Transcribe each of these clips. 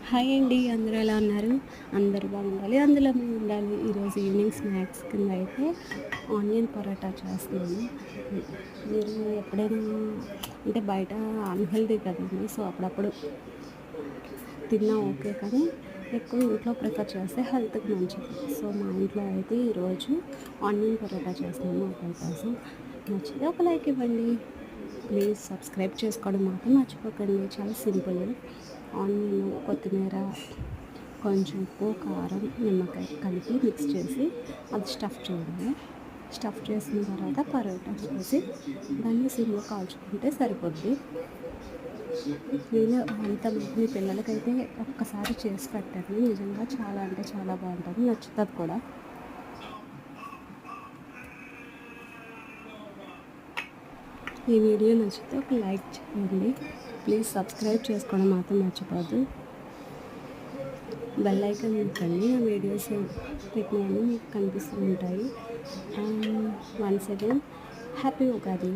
Hi అండి. అందరూ ఎలా ఉన్నారు? అందరూ బాగుండాలి. అందులో మేము ఉండాలి. ఈరోజు ఈవినింగ్ స్నాక్స్ కింద అయితే ఆనియన్ పరోటా చేస్తున్నాను. మీరు ఎప్పుడైనా అంటే బయట అన్‌హెల్తీ కదండీ! సో, అప్పుడప్పుడు తిన్నా ఓకే. కానీ ఎక్కువ ఇంట్లో ప్రిఫర్ చేస్తే హెల్త్‌కి మంచిది. సో, మా ఇంట్లో అయితే ఈరోజు ఆనియన్ పరోటా చేస్తున్నాను ఒకరి కోసం. నచ్చితే ఒక లైక్ ఇవ్వండి. ప్లీజ్ సబ్స్క్రైబ్ చేసుకోవడం మాత్రం మర్చిపోకండి. చాలా సింపుల్. ఆనియన్, కొత్తిమీర, కొంచెం ఉప్పు, కారం, నిమ్మకాయ కలిపి మిక్స్ చేసి అది స్టఫ్ చేయడమే. స్టఫ్ చేసిన తర్వాత పరోటాస్ వేసి దాన్ని సిమ్‌లో కాల్చుకుంటే సరిపోద్ది. నేను అంత మీ పిల్లలకైతే ఒక్కసారి చేసి పెట్టండి. నిజంగా చాలా అంటే చాలా బాగుంటుంది. నచ్చుతుంది కూడా. ఈ వీడియో నచ్చితే ఒక లైక్ చేయండి. ప్లీజ్ సబ్స్క్రైబ్ చేసుకోవడం మాత్రం మర్చిపోద్దు. బెల్ ఐకాన్ నొక్కండి. ఆ వీడియోస్ పెట్టినవన్నీ మీకు కనిపిస్తూ ఉంటాయి. Once again happy Ugadi.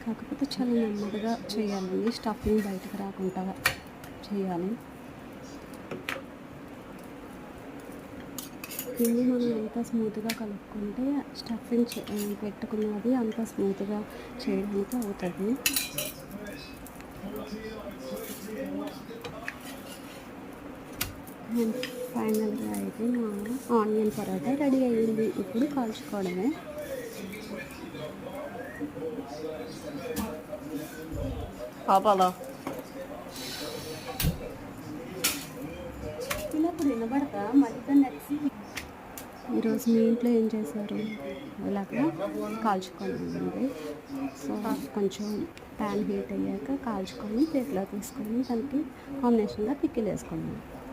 కాకపోతే చాలా నెమ్మదిగా చేయాలండి. స్టఫింగ్ బయటకు రాకుండా చేయాలి. పిండి మనం ఎంత స్మూత్గా కలుపుకుంటే స్టఫింగ్ పెట్టుకున్నది అంత స్మూత్గా చేయడానికి అవుతుంది. అండ్ ఫైనల్గా అయితే నా ఆనియన్ పరోటా రెడీ అయ్యింది. ఇప్పుడు కాల్చుకోవడమే. పాపాలా ఇప్పుడు వినబడతా మరింత నెక్స్ట్. ఈరోజు మీ ఇంట్లో ఏం చేశారు? ఇలాగా కాల్చుకోండి. సో కొంచెం ప్యాన్ హీట్ అయ్యాక కాల్చుకొని ప్లేట్లో తీసుకొని దానికి కాంబినేషన్గా పికిల్ వేసుకోండి.